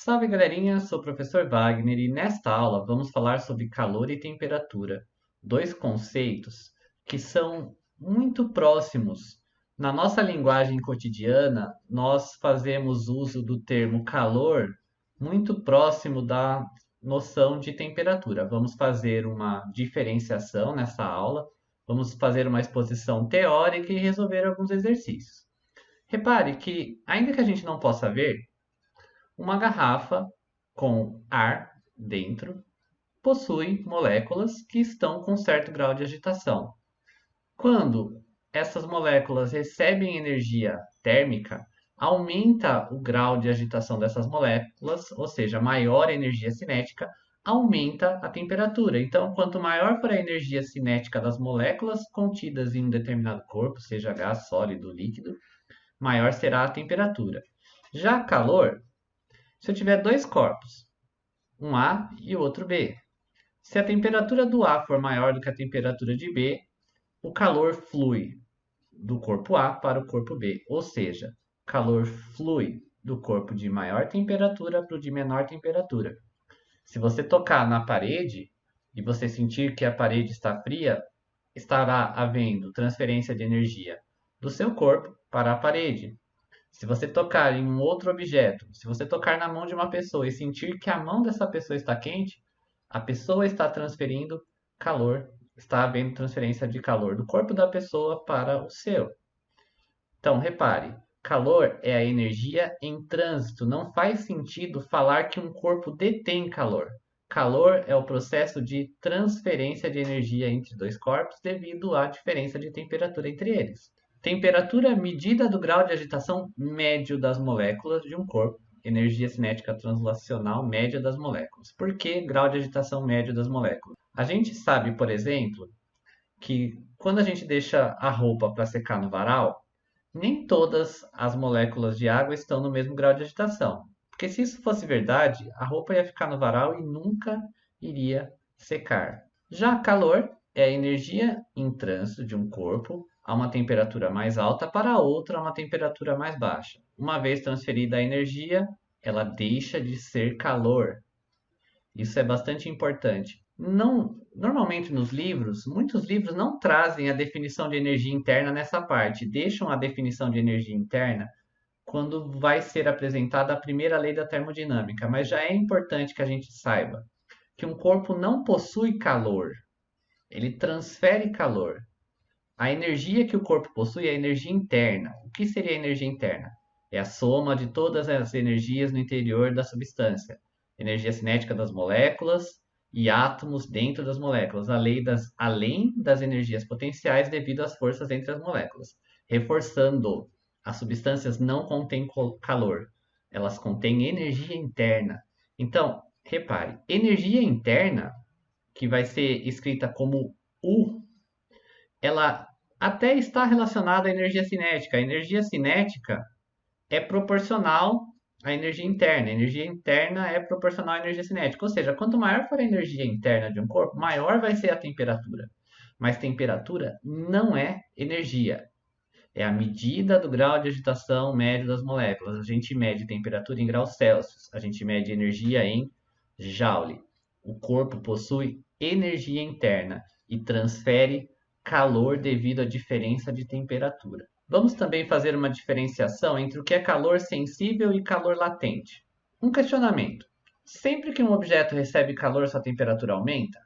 Salve galerinha, sou o professor Wagner e nesta aula vamos falar sobre calor e temperatura, dois conceitos que são muito próximos. Na nossa linguagem cotidiana, nós fazemos uso do termo calor muito próximo da noção de temperatura. Vamos fazer uma diferenciação nessa aula, vamos fazer uma exposição teórica e resolver alguns exercícios. Repare que, ainda que a gente não possa ver, uma garrafa com ar dentro possui moléculas que estão com certo grau de agitação. Quando essas moléculas recebem energia térmica, aumenta o grau de agitação dessas moléculas, ou seja, maior a energia cinética, aumenta a temperatura. Então, quanto maior for a energia cinética das moléculas contidas em um determinado corpo, seja gás, sólido, líquido, maior será a temperatura. Já calor, se eu tiver dois corpos, um A e o outro B, se a temperatura do A for maior do que a temperatura de B, o calor flui do corpo A para o corpo B, ou seja, calor flui do corpo de maior temperatura para o de menor temperatura. Se você tocar na parede e você sentir que a parede está fria, estará havendo transferência de energia do seu corpo para a parede. Se você tocar em um outro objeto, se você tocar na mão de uma pessoa e sentir que a mão dessa pessoa está quente, a pessoa está transferindo calor, está havendo transferência de calor do corpo da pessoa para o seu. Então, repare, calor é a energia em trânsito. Não faz sentido falar que um corpo detém calor. Calor é o processo de transferência de energia entre dois corpos devido à diferença de temperatura entre eles. Temperatura é medida do grau de agitação médio das moléculas de um corpo. Energia cinética translacional média das moléculas. Por que grau de agitação médio das moléculas? A gente sabe, por exemplo, que quando a gente deixa a roupa para secar no varal, nem todas as moléculas de água estão no mesmo grau de agitação. Porque se isso fosse verdade, a roupa ia ficar no varal e nunca iria secar. Já calor é a energia em trânsito de um corpo a uma temperatura mais alta para outro a uma temperatura mais baixa. Uma vez transferida a energia, ela deixa de ser calor. Isso é bastante importante. Não, normalmente nos livros, muitos livros não trazem a definição de energia interna nessa parte, deixam a definição de energia interna quando vai ser apresentada a primeira lei da termodinâmica, mas já é importante que a gente saiba que um corpo não possui calor, ele transfere calor. A energia que o corpo possui é a energia interna. O que seria a energia interna? É a soma de todas as energias no interior da substância. Energia cinética das moléculas e átomos dentro das moléculas, além das energias potenciais devido às forças entre as moléculas. Reforçando, as substâncias não contêm calor, elas contêm energia interna. Então, repare, energia interna, que vai ser escrita como U, ela até está relacionada à energia cinética. A energia cinética é proporcional à energia interna. A energia interna é proporcional à energia cinética. Ou seja, quanto maior for a energia interna de um corpo, maior vai ser a temperatura. Mas temperatura não é energia. É a medida do grau de agitação médio das moléculas. A gente mede temperatura em graus Celsius. A gente mede energia em Joule. O corpo possui energia interna e transfere calor devido à diferença de temperatura. Vamos também fazer uma diferenciação entre o que é calor sensível e calor latente. Um questionamento. Sempre que um objeto recebe calor, sua temperatura aumenta?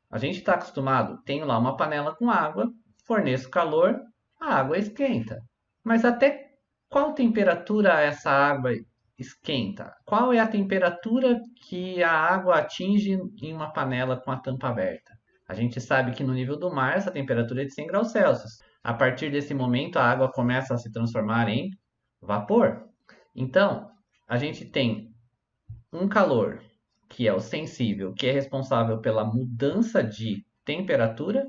A gente está acostumado, tenho lá uma panela com água, forneço calor, a água esquenta. Mas até qual temperatura essa água esquenta? Qual é a temperatura que a água atinge em uma panela com a tampa aberta? A gente sabe que no nível do mar essa temperatura é de 100 graus Celsius. A partir desse momento a água começa a se transformar em vapor. Então, a gente tem um calor, que é o sensível, que é responsável pela mudança de temperatura,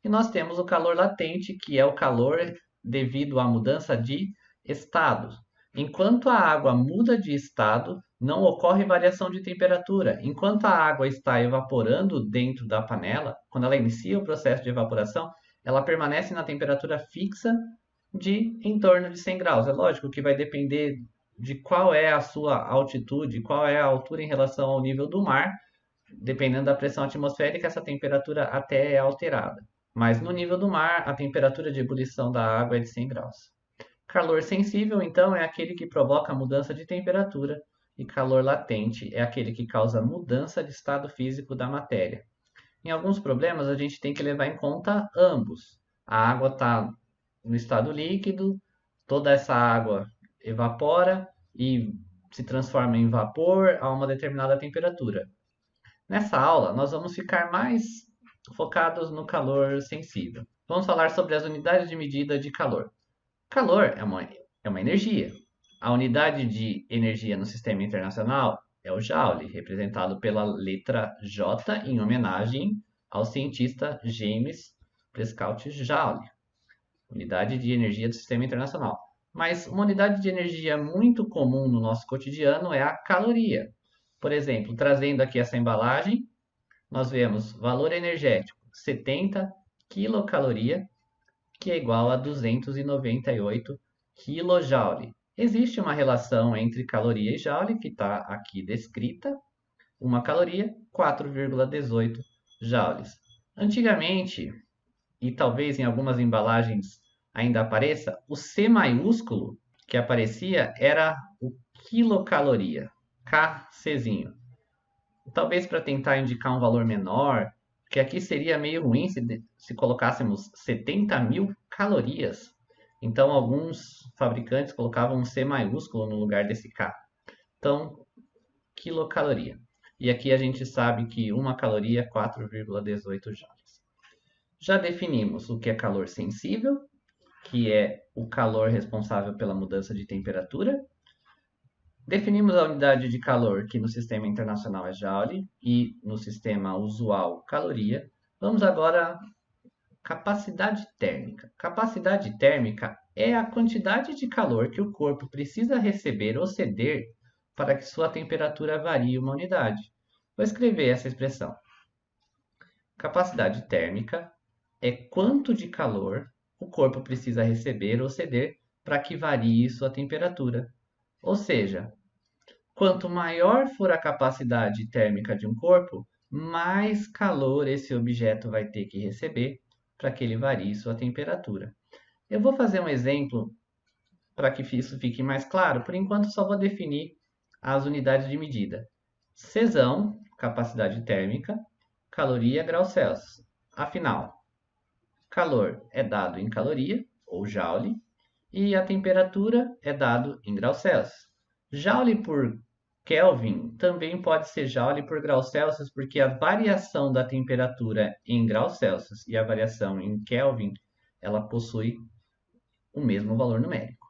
e nós temos o calor latente, que é o calor devido à mudança de estado. Enquanto a água muda de estado, não ocorre variação de temperatura. Enquanto a água está evaporando dentro da panela, quando ela inicia o processo de evaporação, ela permanece na temperatura fixa de em torno de 100 graus. É lógico que vai depender de qual é a sua altitude, qual é a altura em relação ao nível do mar. Dependendo da pressão atmosférica, essa temperatura até é alterada. Mas no nível do mar, a temperatura de ebulição da água é de 100 graus. Calor sensível, então, é aquele que provoca mudança de temperatura, e calor latente é aquele que causa mudança de estado físico da matéria. Em alguns problemas, a gente tem que levar em conta ambos. A água está no estado líquido, toda essa água evapora e se transforma em vapor a uma determinada temperatura. Nessa aula, nós vamos ficar mais focados no calor sensível. Vamos falar sobre as unidades de medida de calor. Calor é uma energia. A unidade de energia no sistema internacional é o Joule, representado pela letra J em homenagem ao cientista James Prescott Joule. Unidade de energia do sistema internacional. Mas uma unidade de energia muito comum no nosso cotidiano é a caloria. Por exemplo, trazendo aqui essa embalagem, nós vemos valor energético 70 quilocaloria, que é igual a 298 kJ. Existe uma relação entre caloria e joule, que está aqui descrita. Uma caloria, 4,18 joules. Antigamente, e talvez em algumas embalagens ainda apareça, o C maiúsculo que aparecia era o quilocaloria, KCzinho. Talvez para tentar indicar um valor menor, porque aqui seria meio ruim se colocássemos 70 mil calorias. Então, alguns fabricantes colocavam um C maiúsculo no lugar desse K. Então, quilocaloria. E aqui a gente sabe que uma caloria é 4,18 joules. Já definimos o que é calor sensível, que é o calor responsável pela mudança de temperatura. Definimos a unidade de calor, que no sistema internacional é joule, e no sistema usual, caloria. Vamos agora à capacidade térmica. Capacidade térmica é a quantidade de calor que o corpo precisa receber ou ceder para que sua temperatura varie uma unidade. Vou escrever essa expressão. Capacidade térmica é quanto de calor o corpo precisa receber ou ceder para que varie sua temperatura. Ou seja, quanto maior for a capacidade térmica de um corpo, mais calor esse objeto vai ter que receber para que ele varie sua temperatura. Eu vou fazer um exemplo para que isso fique mais claro. Por enquanto, só vou definir as unidades de medida. Czão, capacidade térmica, caloria, graus Celsius. Afinal, calor é dado em caloria, ou joule, e a temperatura é dado em graus Celsius. Joule por Kelvin também pode ser joule por graus Celsius, porque a variação da temperatura em graus Celsius e a variação em Kelvin, ela possui o mesmo valor numérico.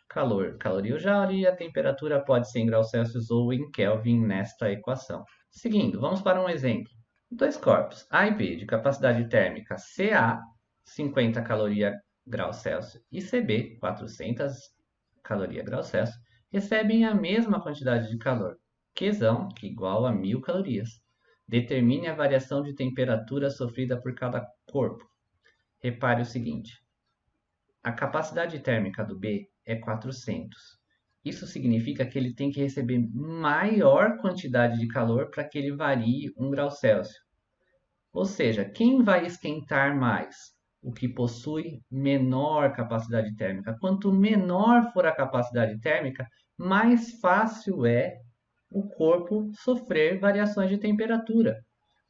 Calor, caloria ou joule, e a temperatura pode ser em graus Celsius ou em Kelvin nesta equação. Seguindo, vamos para um exemplo. Dois corpos, A e B, de capacidade térmica Ca, 50 caloria graus Celsius, e Cb, 400 caloria graus Celsius, recebem a mesma quantidade de calor, Qzão, que é igual a 1000 calorias. Determine a variação de temperatura sofrida por cada corpo. Repare o seguinte, a capacidade térmica do B é 400. Isso significa que ele tem que receber maior quantidade de calor para que ele varie 1 grau Celsius. Ou seja, quem vai esquentar mais? O que possui menor capacidade térmica. Quanto menor for a capacidade térmica, mais fácil é o corpo sofrer variações de temperatura.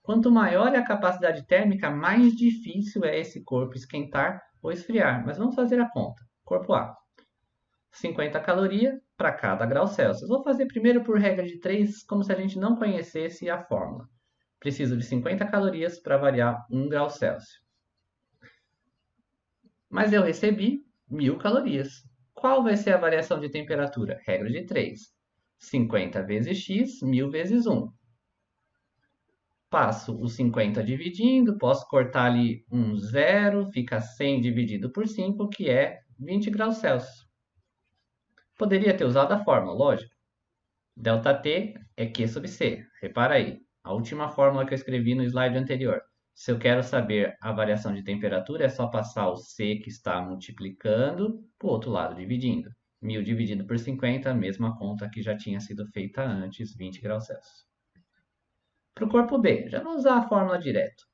Quanto maior é a capacidade térmica, mais difícil é esse corpo esquentar ou esfriar. Mas vamos fazer a conta. Corpo A, 50 calorias para cada grau Celsius. Vou fazer primeiro por regra de 3, como se a gente não conhecesse a fórmula. Preciso de 50 calorias para variar 1 grau Celsius. Mas eu recebi 1000 calorias. Qual vai ser a variação de temperatura? Regra de 3. 50 vezes x, 1000 vezes 1. Passo o 50 dividindo, posso cortar ali um zero, fica 100 dividido por 5, que é 20 graus Celsius. Poderia ter usado a fórmula, lógico. ΔT é Q sobre C. Repara aí, a última fórmula que eu escrevi no slide anterior. Se eu quero saber a variação de temperatura, é só passar o C que está multiplicando para o outro lado, dividindo. 1000 dividido por 50, mesma conta que já tinha sido feita antes, 20 graus Celsius. Para o corpo B, já vou usar a fórmula direto.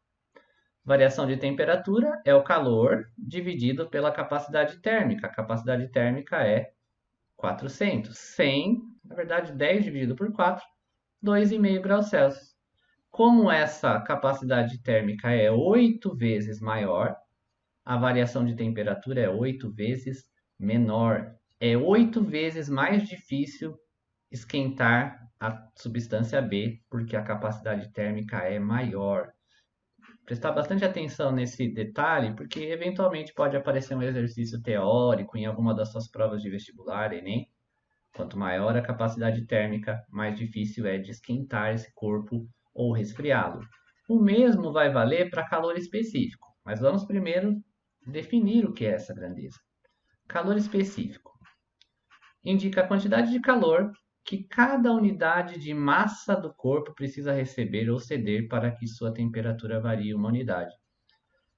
Variação de temperatura é o calor dividido pela capacidade térmica. A capacidade térmica é 400. 100, na verdade 10 dividido por 4, 2,5 graus Celsius. Como essa capacidade térmica é 8 vezes maior, a variação de temperatura é 8 vezes menor. É 8 vezes mais difícil esquentar a substância B, porque a capacidade térmica é maior. Prestar bastante atenção nesse detalhe, porque eventualmente pode aparecer um exercício teórico em alguma das suas provas de vestibular, Enem. Quanto maior a capacidade térmica, mais difícil é de esquentar esse corpo ou resfriá-lo. O mesmo vai valer para calor específico, mas vamos primeiro definir o que é essa grandeza. Calor específico indica a quantidade de calor que cada unidade de massa do corpo precisa receber ou ceder para que sua temperatura varie uma unidade.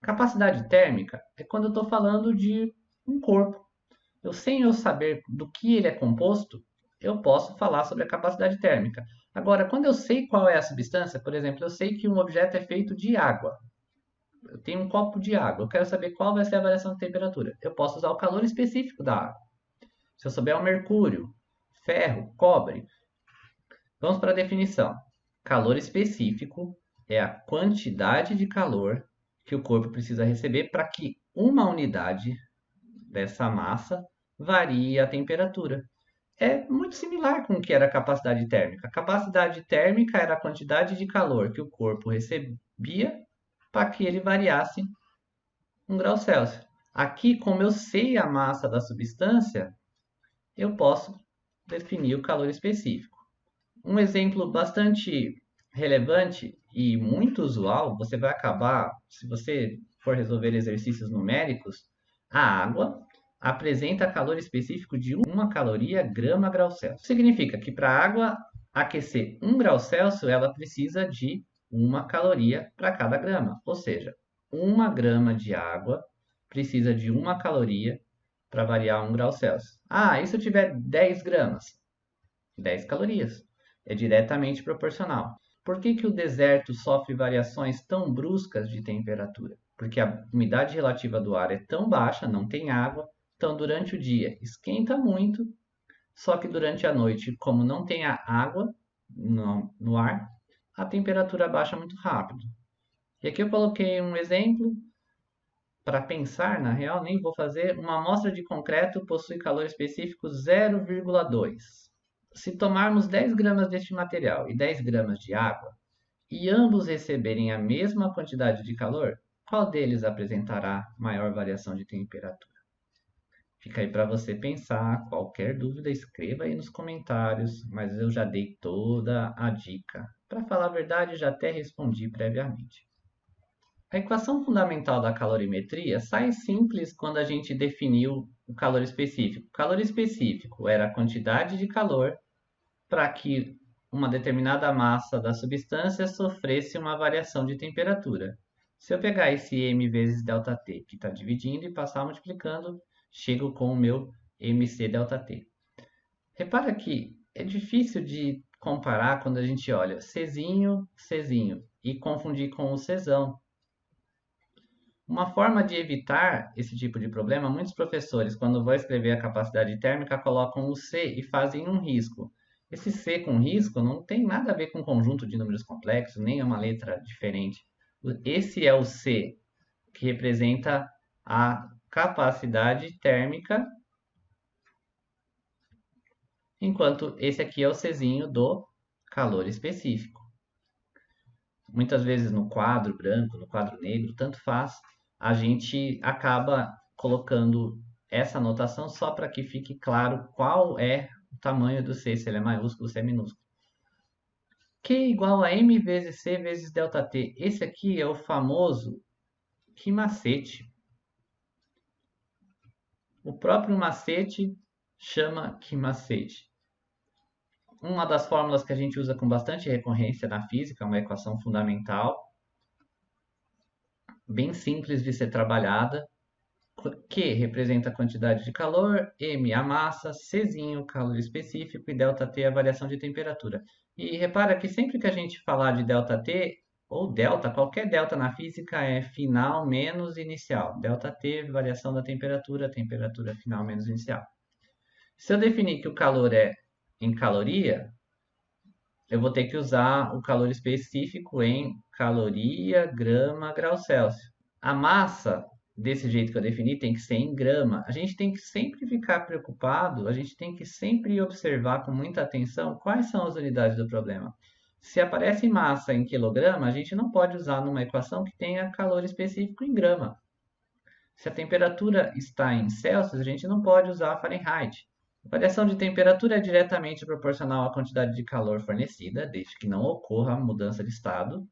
Capacidade térmica é quando eu estou falando de um corpo. Sem eu saber do que ele é composto, eu posso falar sobre a capacidade térmica. Agora, quando eu sei qual é a substância, por exemplo, eu sei que um objeto é feito de água. Eu tenho um copo de água, eu quero saber qual vai ser a variação de temperatura. Eu posso usar o calor específico da água. Se eu souber o mercúrio, ferro, cobre. Vamos para a definição. Calor específico é a quantidade de calor que o corpo precisa receber para que uma unidade dessa massa varie a temperatura. É muito similar com o que era a capacidade térmica. A capacidade térmica era a quantidade de calor que o corpo recebia para que ele variasse 1 grau Celsius. Aqui, como eu sei a massa da substância, eu posso definir o calor específico. Um exemplo bastante relevante e muito usual, você vai acabar, se você for resolver exercícios numéricos, a água apresenta calor específico de 1 caloria grama grau Celsius. Significa que para a água aquecer 1 grau Celsius, ela precisa de 1 caloria para cada grama. Ou seja, 1 grama de água precisa de 1 caloria para variar 1 grau Celsius. E se eu tiver 10 gramas? 10 calorias. É diretamente proporcional. Por que o deserto sofre variações tão bruscas de temperatura? Porque a umidade relativa do ar é tão baixa, não tem água, então durante o dia esquenta muito, só que durante a noite, como não tem a água no ar, a temperatura baixa muito rápido. E aqui eu coloquei um exemplo para pensar, na real, nem vou fazer. Uma amostra de concreto possui calor específico 0,2. Se tomarmos 10 gramas deste material e 10 gramas de água, e ambos receberem a mesma quantidade de calor, qual deles apresentará maior variação de temperatura? Fica aí para você pensar. Qualquer dúvida, escreva aí nos comentários, mas eu já dei toda a dica. Para falar a verdade, já até respondi previamente. A equação fundamental da calorimetria sai simples quando a gente definiu o calor específico. O calor específico era a quantidade de calor para que uma determinada massa da substância sofresse uma variação de temperatura. Se eu pegar esse m vezes ΔT, que está dividindo, e passar multiplicando, chego com o meu mc ΔT. Repara que é difícil de comparar quando a gente olha Czinho, Czinho, e confundir com o Czão. Uma forma de evitar esse tipo de problema, muitos professores, quando vão escrever a capacidade térmica, colocam o C e fazem um risco. Esse C com risco não tem nada a ver com conjunto de números complexos, nem é uma letra diferente. Esse é o C, que representa a capacidade térmica, enquanto esse aqui é o Czinho do calor específico. Muitas vezes no quadro branco, no quadro negro, tanto faz, a gente acaba colocando essa anotação só para que fique claro qual é o tamanho do C, se ele é maiúsculo, se é minúsculo. Q igual a m vezes C vezes ΔT. Esse aqui é o famoso que macete. O próprio macete chama que macete. Uma das fórmulas que a gente usa com bastante recorrência na física, uma equação fundamental, bem simples de ser trabalhada, Q representa a quantidade de calor, M a massa, Czinho o calor específico e ΔT a variação de temperatura. E repara que sempre que a gente falar de ΔT ou delta, qualquer delta na física é final menos inicial. ΔT, variação da temperatura, temperatura final menos inicial. Se eu definir que o calor é em caloria, eu vou ter que usar o calor específico em caloria, grama, grau Celsius. A massa, desse jeito que eu defini, tem que ser em grama. A gente tem que sempre ficar preocupado, a gente tem que sempre observar com muita atenção quais são as unidades do problema. Se aparece massa em quilograma, a gente não pode usar numa equação que tenha calor específico em grama. Se a temperatura está em Celsius, a gente não pode usar Fahrenheit. A variação de temperatura é diretamente proporcional à quantidade de calor fornecida, desde que não ocorra a mudança de estado.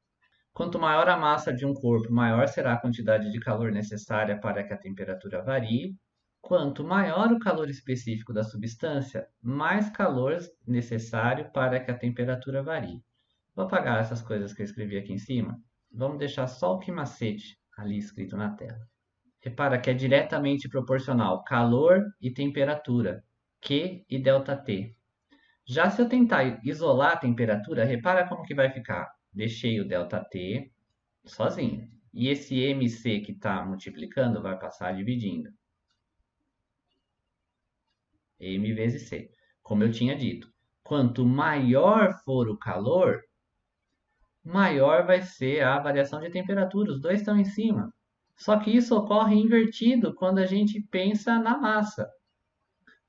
Quanto maior a massa de um corpo, maior será a quantidade de calor necessária para que a temperatura varie. Quanto maior o calor específico da substância, mais calor necessário para que a temperatura varie. Vou apagar essas coisas que eu escrevi aqui em cima. Vamos deixar só o que macete ali escrito na tela. Repara que é diretamente proporcional calor e temperatura, Q e ΔT. Já se eu tentar isolar a temperatura, repara como que vai ficar. Deixei o ΔT sozinho. E esse MC que está multiplicando vai passar dividindo. M vezes C. Como eu tinha dito, quanto maior for o calor, maior vai ser a variação de temperatura. Os dois estão em cima. Só que isso ocorre invertido quando a gente pensa na massa.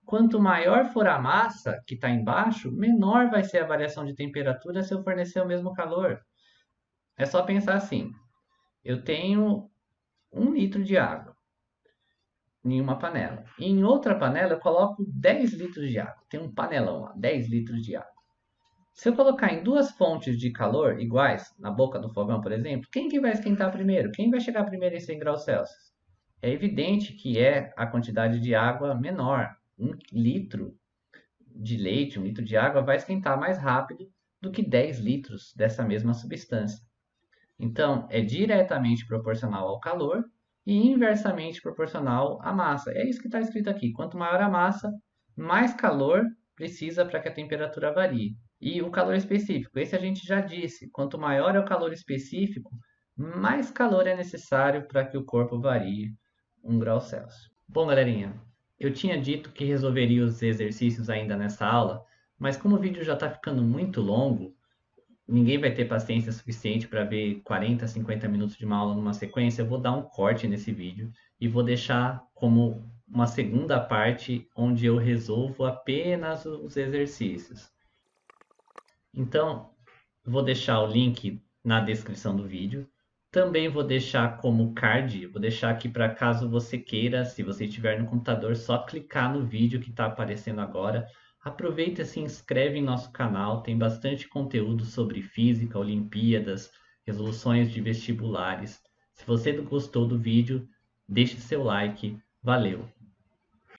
Quanto maior for a massa que está embaixo, menor vai ser a variação de temperatura se eu fornecer o mesmo calor. É só pensar assim: eu tenho 1 litro de água em uma panela. E em outra panela eu coloco 10 litros de água. Tem um panelão lá, 10 litros de água. Se eu colocar em duas fontes de calor iguais, na boca do fogão, por exemplo, quem que vai esquentar primeiro? Quem vai chegar primeiro em 100 graus Celsius? É evidente que é a quantidade de água menor. 1 litro de leite, 1 litro de água vai esquentar mais rápido do que 10 litros dessa mesma substância. Então, é diretamente proporcional ao calor e inversamente proporcional à massa. É isso que está escrito aqui. Quanto maior a massa, mais calor precisa para que a temperatura varie. E o calor específico, esse a gente já disse. Quanto maior é o calor específico, mais calor é necessário para que o corpo varie 1 grau Celsius. Bom, galerinha, eu tinha dito que resolveria os exercícios ainda nessa aula, mas como o vídeo já está ficando muito longo, ninguém vai ter paciência suficiente para ver 40, 50 minutos de uma aula numa sequência. Eu vou dar um corte nesse vídeo e vou deixar como uma segunda parte onde eu resolvo apenas os exercícios. Então, vou deixar o link na descrição do vídeo. Também vou deixar como card, vou deixar aqui para caso você queira, se você estiver no computador, só clicar no vídeo que está aparecendo agora. Aproveita e se inscreve em nosso canal, tem bastante conteúdo sobre física, Olimpíadas, resoluções de vestibulares. Se você gostou do vídeo, deixe seu like. Valeu!